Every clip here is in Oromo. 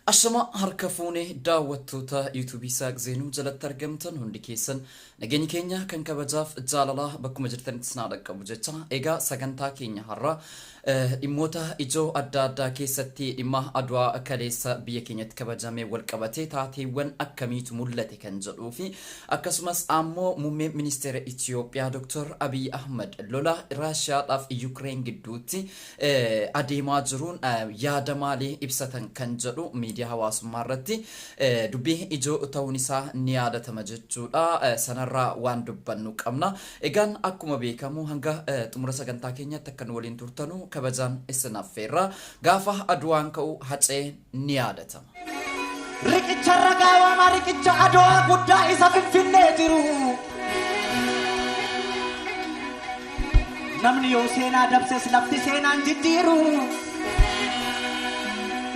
Ashama harka fuunee daawwattoota YouTube isaaq zeenuu jalatti argamtan hundi keessan nageenya keenya kan kabajaaf jaalalaa bakkuma jirtanitti sinaa dhaqqabu jecha egaa sagantaa keenya har'a dhimmoota ijoo adda addaa keessatti dhimma adwaa kaleessa biyya keenyatti kabajamee wal qabatee taateewwan akkamiitu mul'ate kan jedhuu fi akkasumas ammoo muummee ministeera Itoophiyaa Dr. Abiy Ahmed lola Raashiyaadhaaf Ukraine gidduutti adeemaa jiruun yaada maalii ibsatan kan jedhu miidiyaa hawaasummaa irratti dubbii ijoo ta'uun isaa ni yaadatama jechuudha. Sanarraa waan dubbannu qabna. Egaan akkuma beekamu hanga xumura sagantaa keenyatti akkan waliin turtanu kabajaan isinaffeerra gaafa adwaan ka'u hacee ni yaadatama. Riqicha ragaawama riqicha adwaa guddaa isa finfinnee jiru. Namni yoo seenaa dabses lafti seenaan jijjiiru.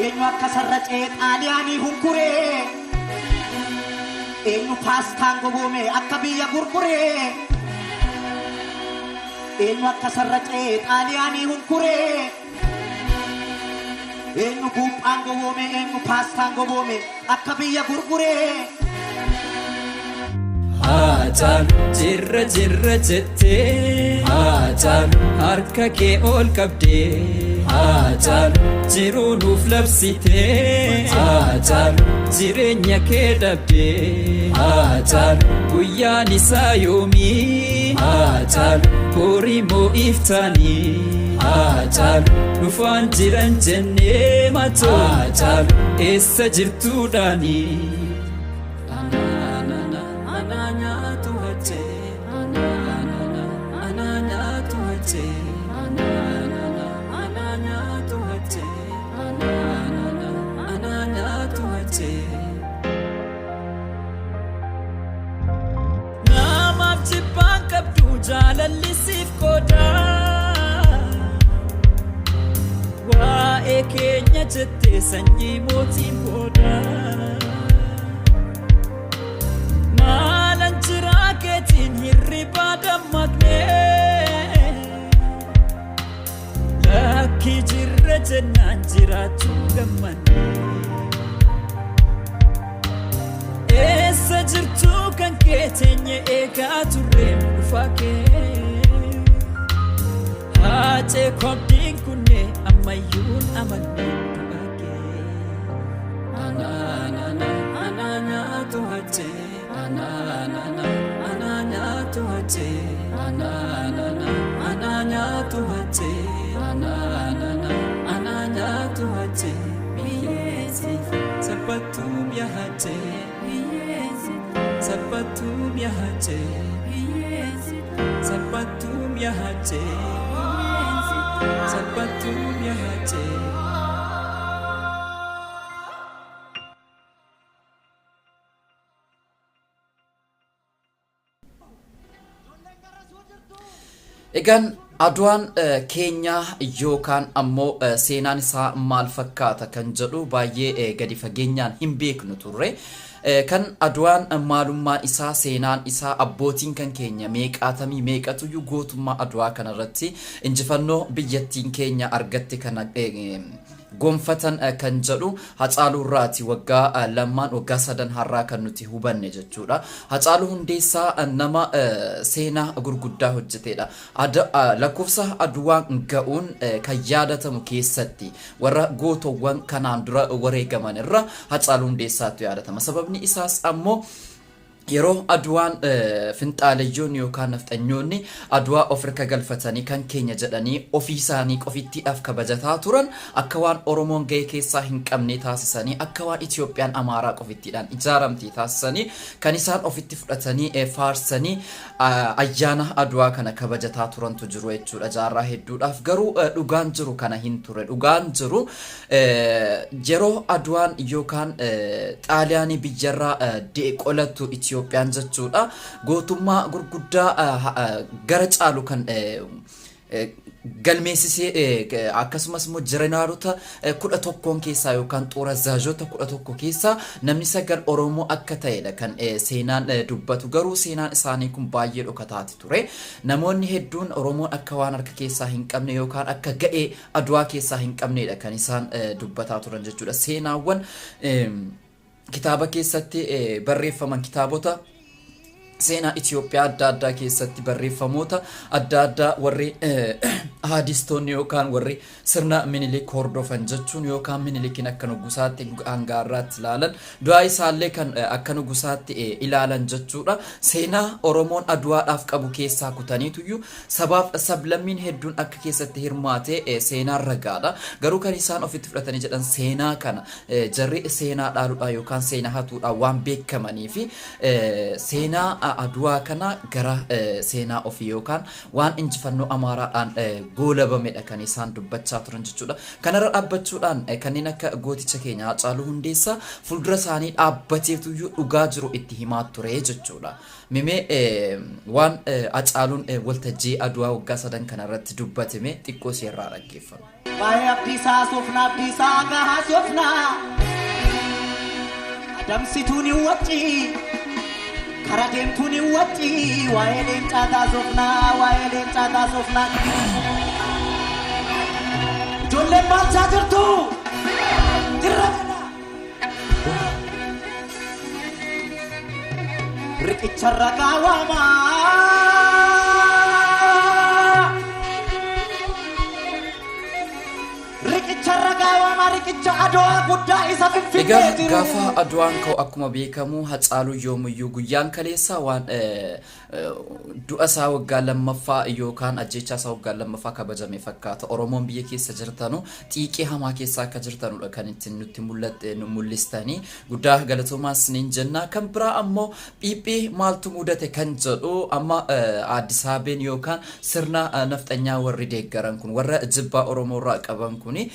Eenyu akka sarracee xaaliyaanii hunkuree. Eenyu paastaan goboome akka biyya gurguree. Eenyu akka sarracee xaaliyaanii hunkuree. Eenyu buuphaan goboome eenyu paastaan goboome akka biyya gurguree. Haatan jirra jirra jettee haatan harka kee ol qabdee haatan jiruu nuuf labsitee haatan jireenya kee dhabdee haatan guyyaan isaa yoomii haatan horii moo iftaanii haatan dhufaan jiran jennee matoo haatan eessa jirtuudhaanii. Jaalalisiif kodaa waa'ee keenya jettee sanyii mootiin boodaa maalan jiraa keetiin hirribaa dammaqnee lakkii jirra jennaan jiraachuu gammannee eessa jirtuu kan kee teenye eegaa turreen dhufaa kee haatee kobdiin kunne ammayyuun amanneen du'aa kee anaa nyaatu hachee anaa nyaatu hachee anaa nyaatu hachee anaa nyaatu hachee biyyeessiif sabbattuum yaahachee Sabbatum yahache, sabbatum yahache, sabbatum yahache. Egaan adwaan keenya yookaan ammoo seenaan isaa maal fakkaata kan jedhu baay'ee gadi fageenyaan hin beeknu turre. Kan adwaan maalummaan isaa seenaan isaa abbootiin kan keenya meeqaatamii meeqatu gootummaa adwaa kanarratti injifannoo biyyattiin keenya argatte kana gonfatan kan jedhu Hacaaluu irraati waggaa lamaan waggaa sadan har'aa kan nuti hubanne jechuudha. Hacaaluu Hundeessaa nama seenaa gurguddaa hojjetedha. Lakkoofsa adwaan ga'uun kan yaadatamu keessatti warra gootowwan kanaan dura wareegaman irra Hacaaluu Hundeessaatu yaadatama. Sababni isaas ammoo yeroo adwaan finxaaleyyoon yookaan nafxanyoonni adwaa ofirka galfatanii kan keenya jedhanii ofii isaanii qofittiidhaaf kabajataa turan akka waan Oromoon ga'ee keessaa hin qabne taasisanii akka waan Itoophiyaan Amaaraa qofittiidhaan ijaaramte taasisanii kan isaan ofitti fudhatanii faarsanii ayyaana adwaa kana kabajataa turantu jiru jechuudha. Jaarraa hedduudhaaf garuu dhugaan jiru kana hin ture. Dhugaan jiru yeroo adwaan yookaan xaaliyaanii biyyarraa qolatu Itoophiyaan jechuudha gootummaa gurguddaa gara caalu kan galmeessisee akkasumas immoo jeneraaloota 11 keessaa yookaan xoora zaajota 11 keessaa namni 9 Oromoo akka ta'edha kan seenaan dubbatu. Garuu seenaan isaanii kun baay'ee dhokataati ture. Namoonni hedduun Oromoon akka waan harka keessaa hin qabne yookaan akka ga'ee Adwaa keessaa hin qabnedha kan isaan dubbataa turan jechuudha. Seenaawwan kitaaba keessatti barreeffaman kitaabota seenaa Itoophiyaa adda addaa keessatti barreeffamoota adda addaa warri haadistoonni yookaan warri sirna Minilik hordofan jechuun yookaan Minilikin akka nugusaatti hangaarraatti ilaalan du'aa isaallee kan akka nugusaatti ilaalan jechuudha. Seenaa Oromoon Adwaadhaaf qabu keessaa kutaniituyyuu sabaaf sablammiin hedduun akka keessatti hirmaatee seenaan ragaadha. Garuu kan isaan ofitti fudhatanii jedhan seenaa kana jarri seenaa dhaaluudhaan yookaan seenaa hatuudhaan waan beekamanii fi seenaa Adwaa kana gara seenaa ofii yookaan waan injifannoo Amaaraadhaan goolabamedha kan isaan dubbachaa turan jechuudha. Kanarra dhaabbachuudhaan kanneen akka gooticha keenya Haacaaluu Hundeessaa fuuldura isaanii dhaabbateetuyyuu dhugaa jiru itti himaa ture jechuudha. Mimee waan Haacaaluun waltajjii Adwaa waggaa 3 kanarratti dubbatame xiqqoo seerraa dhaggeeffamu. Baay'ee abdiisaa soofnaa abdiisaa gahaa soofnaa adamsituun hin wacci karaa deemtuun hin wacci waa'ee leencaa taasofnaa ijoolleen maalchaa jirtu jirra kana riqicharra gaawwamaa riqicha Adwaa guddaa isa Finfinnee gaafa Adwaan ka'u akkuma beekamu Haacaaluu yoomuyyuu guyyaan kaleessa waan du'a isaa waggaa lammaffaa yookaan ajjeechaa isaa waggaa lammaffaa kabajame fakkaata. Oromoon biyya keessa jirtanu xiiqii hamaa keessa akka jirtanudha kan ittiin nutti mul'istanii guddaa galatoomaas niin jenna. Kan biraa ammoo phiiphii maaltu mudate kan jedhu amma Addis Ababeen yookaan sirna nafxanyaa warri deeggaran kun warra jibbaa Oromoo irraa qaban kuni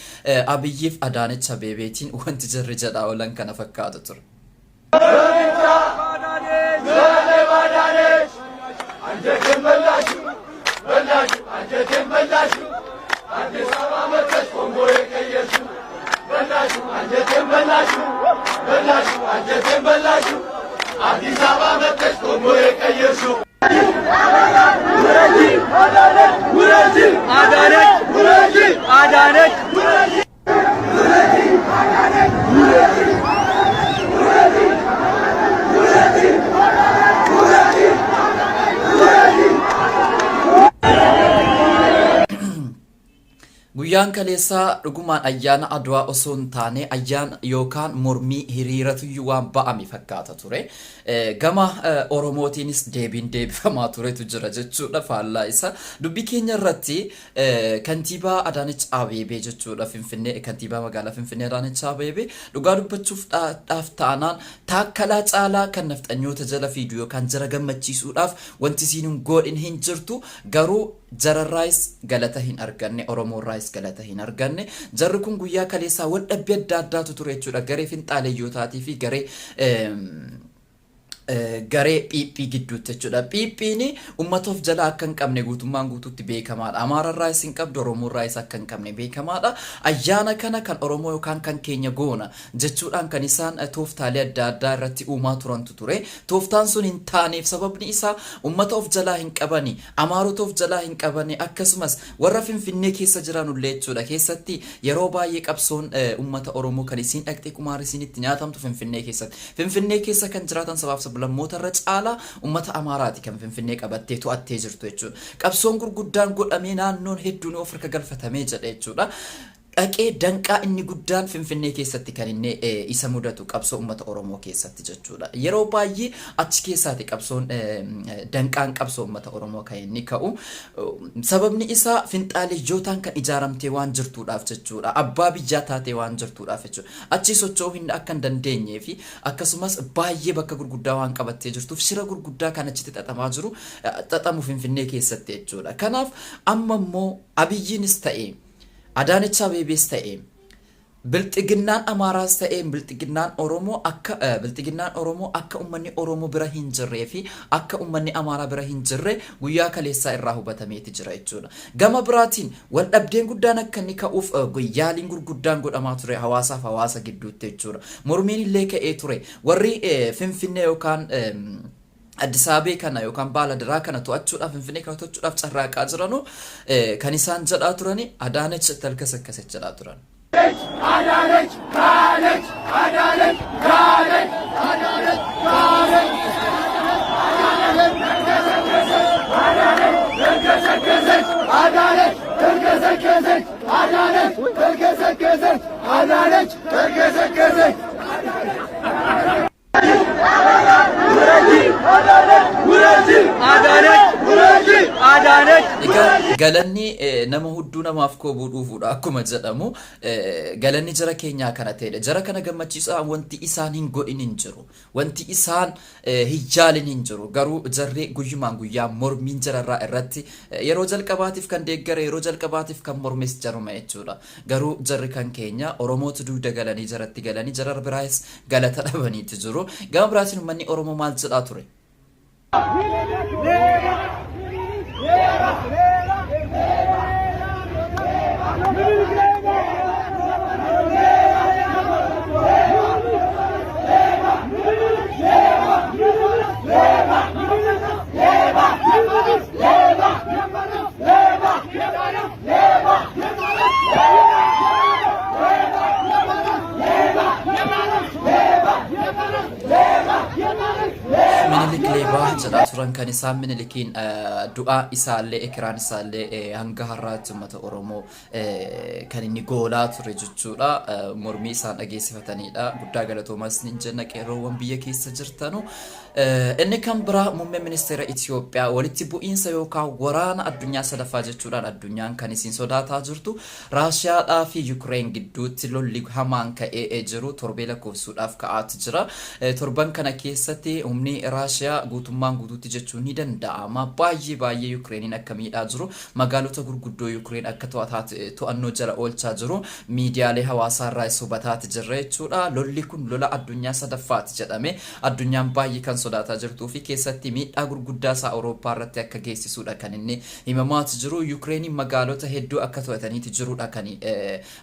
Abiyyiif Adaanech Abeebeetiin wanti jirri jedhaa oolan kana fakkaatu ture. Guyyaan kaleessaa dhugumaan ayyaana Adwaa osoo hin taane ayyaana yookaan mormii hiriiratuyyuu waan ba'ame fakkaata ture. Gama Oromootiinis deebifamaa turetu jira jechuudha faallaa isa. Dubbii keenya irratti kantiibaa Adaanech Abeebee jechuudha Finfinnee kantiibaa magaalaa Finfinnee Adaanech Abeebee dhugaa dubbachuuf dhaaf taanaan taakkalaa caalaa kan nafxanyoota jala fiidu yookaan jara gammachiisuudhaaf wanti isiin godhin hin jirtu garuu jararraayis galata hin arganne Oromoorraayis galata hin arganne. Jarri kun guyyaa kaleessaa wal dhabbii adda addaatu ture jechuudha garee finxaaleeyyotaatii fi garee Phiiphii gidduutti jechuudha. Phiiphiin uummata of jala akka hin qabne guutummaan guutuutti beekamaadha. Amaararraayis hin qabdu Oromoorraayis akka hin qabne beekamaadha. Ayyaana kana kan Oromoo yookaan kan keenya goona jechuudhaan kan isaan tooftaalee adda addaa irratti uumaa turantu ture. Tooftaan sun hin taaneef sababni isaa uummata of jalaa hin qabani, Amaarota of jalaa hin qabani akkasumas warra Finfinnee keessa jiranullee jechuudha. Keessatti yeroo baay'ee qabsoon uummata Oromoo kan isiin dhaqxee kumaar isiin itti nyaatamtu Finfinnee keessatti. Finfinnee keessa kan jiraatan sabaaf lammoota irra caalaa uummata Amaaraati kan Finfinnee qabattee to'attee jirtu jechuudha. Qabsoon gurguddaan godhamee naannoon hedduun of harka galfatamee jedha jechuudha. Dhaqee danqaa inni guddaan Finfinnee keessatti kan inni isa mudatu qabsoo uummata Oromoo keessatti jechuudha. Yeroo baay'ee achi keessaati qabsoon danqaan qabsoo uummata Oromoo kan inni ka'u. Sababni isaa finxaaleeyyootaan kan ijaaramtee waan jirtuudhaaf jechuudha. Abbaa biyyaa taatee waan jirtuudhaaf jechuudha. Achi socho'uu hin akka hin dandeenyee fi akkasumas baay'ee bakka gurguddaa waan qabattee jirtuuf shira gurguddaa kan achitti xaxamu Finfinnee keessatti jechuudha. Kanaaf amma immoo Abiyyiinis ta'e Adaanech Abeebees ta'e bilxiginnaan Amaaraas ta'ee bilxiginnaan Oromoo akka ummanni Oromoo bira hin jirree fi akka ummanni Amaaraa bira hin jirre guyyaa kaleessaa irraa hubatameeti jira jechuudha. Gama biraatiin wal dhabdeen guddaan akka inni ka'uuf guyyaaliin gurguddaan godhamaa ture hawaasaaf hawaasa gidduutti jechuudha. Mormiin illee ka'ee ture. Warri Finfinnee yookaan Addis Ababa kana yookaan Baalaadiraa kana to'achuudhaaf Finfinnee kana to'achuudhaaf carraaqaa jiranu kan isaan jedhaa turani Adaanech talkas akkas jedhaa turan. Adaanech, Adaanech, Adaanech, Adaanech, Adaanech, galanni nama hudduu namaaf koobuu dhufuudha akkuma jedhamu galanni jara keenyaa kana ta'edha. Jara kana gammachiisaa wanti isaan hin godhin hin jiru. Wanti isaan hijjaalin hin jiru. Garuu jarri guyyumaan guyyaa mormiin jararraa irratti yeroo jalqabaatiif kan deeggare yeroo jalqabaatiif kan mormis jaruma jechuudha. Garuu jarri kan keenya Oromootu duuda galanii jaratti galanii jarar biraas galata dhabaniitti jiru. Gama biraatiin uummanni Oromoo maal jedhaa ture? jedhaa turan kan isaan Minilikiin du'aa isaallee ekiraan isaallee hanga har'aatti uummata Oromoo kan inni goolaa ture jechuudha. Mormii isaan dhageessifatanidha. Guddaa galatoomas ni jenna qeerroowwan biyya keessa jirtanu. Inni kan biraa muummee ministeera Itoophiyaa walitti bu'iinsa yookaan waraana addunyaa sadaffaa jechuudhaan addunyaan kan isin sodaataa jirtu Raashiyaadhaa fi Yuukireen gidduutti lolli hamaan ka'ee jiru torbee lakkoofsuudhaaf ka'aatti jira. Torban kana keessatti humni Raashiyaa guutummaan guutuutti jechuun ni danda'ama. Baay'ee Yuukireeniin akka miidhaa jiru. Magaalota gurguddoo Yuukireen akka to'annoo jala oolchaa jiru. Miidiyaalee hawaasaarraa hubataati jirra jechuudha. Lolli kun lola addunyaa sadaffaati jedhame. Addunyaan baay'ee kan sodaataa jirtuu fi keessatti miidhaa gurguddaa isaa Awurooppaa irratti akka geessisuudha kan inni himamaati jiru. Yuukireeniin magaalota hedduu akka to'ataniiti jiruudha kan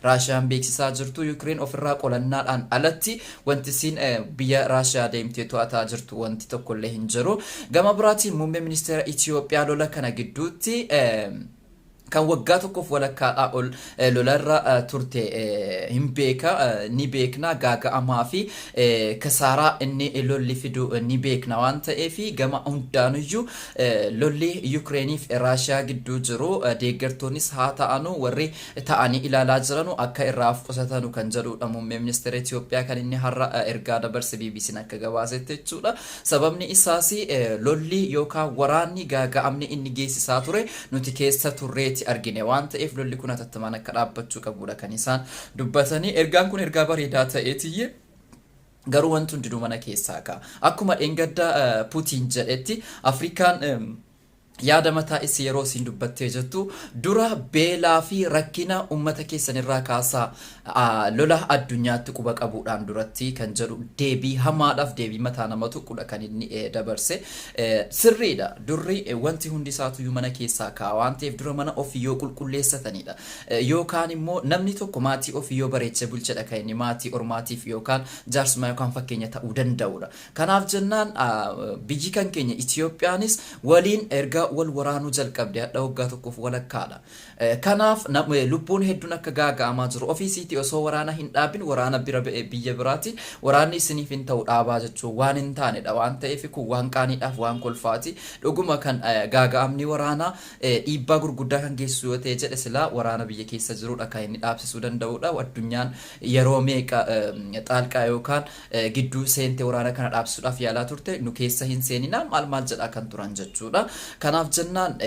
Raashiyaan beeksisaa jirtu. Yuukireen ofirraa qolannaadhaan alatti wanti siin biyya Raashiyaa deemtee to'ataa jirtu wanti tokkollee hin jiru. Gama biraatiin muummee ministeera Itoophiyaa lola kana gidduutti kan waggaa tokkoof walakkaadhaa ol lolarra turte hin beeka ni beekna gaaga'amaa fi kasaaraa inni lolli fidu ni beekna waan ta'eef gama hundaanuyyuu lolli Yuukireeniif Raashiyaa gidduu jiru deeggartoonnis haa ta'anu warri ta'anii ilaalaa jiranu akka irraa qusatanu kan jedhudha muummee ministeera Itoophiyaa kan inni har'a ergaa dabarse BBC'n akka gabaasetti jechuudha. Sababni isaas lolli yookaan waraanni gaaga'amni inni geessisaa ture nuti keessa turreeti argine waan ta'eef lolli kun atattamaan akka dhaabbachuu qabudha kan isaan dubbatanii. Ergaan kun ergaa bareedaa ta'eetiyye garuu wanti hundinuu mana keessaa ka'a. Akkuma dheengadda Puutiin jedhetti Afrikaan yaada mataa isii yeroo isin dubbattee jettu dura beelaa fi rakkina ummata keessanirraa kaasaa lola addunyaatti quba qabuudhaan duratti kan jedhu deebii hamaadhaaf deebii mataa namatu qudha kan inni dabarse sirriidha. Durri wanti hundi isaatu mana keessaa kaa waan ta'eef dura mana ofiyyoo qulqulleessatanidha. Yookaan immoo namni tokko maatii ofiyyoo bareechee bulchedha kan inni maatii ormaatiif yookaan jaarsummaa yookaan fakkeenya ta'uu danda'udha. Kanaaf jennaan biyyi kan keenya Itoophiyaanis waliin erga wal waraanuu jalqabde hadha waggaa tokkoof walakkaadha. Kanaaf lubbuun hedduun akka gaaga'amaa jiru. Ofiisiitii osoo waraana hin dhaabin waraana biyya biraati waraanni isiniif hin ta'u dhaabaa jechuun waan hin taanedha waan ta'eef kun waan qaaniidhaaf waan kolfaati. Dhuguma kan gaaga'amni waraanaa dhiibbaa gurguddaa kan geessisu yoo ta'e jedhe silaa waraana biyya keessa jirudha kan inni dhaabsisuu danda'udha. Addunyaan yeroo meeqa xaalqaa yookaan gidduu seentee waraana kana dhaabsisuudhaaf yaalaa turte nu keessa hin seenina maal jedhaa kan turan jechuudha. Kanaaf jennaan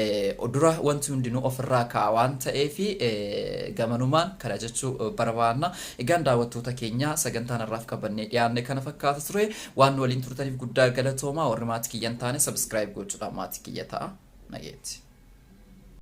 dura wanti hundinuu ofirraa ka'a waan ta'eef gamanumaan kana jechuu barbaanna. Egaan daawwattoota keenya sagantaan irraaf qabannee dhiyaanne kana fakkaata ture. Waan waliin turtaniif guddaa galatoomaa. Warri maatii kiyyan taane subscribe gochuudhaan maatii kiyya ta'a. Nageetti.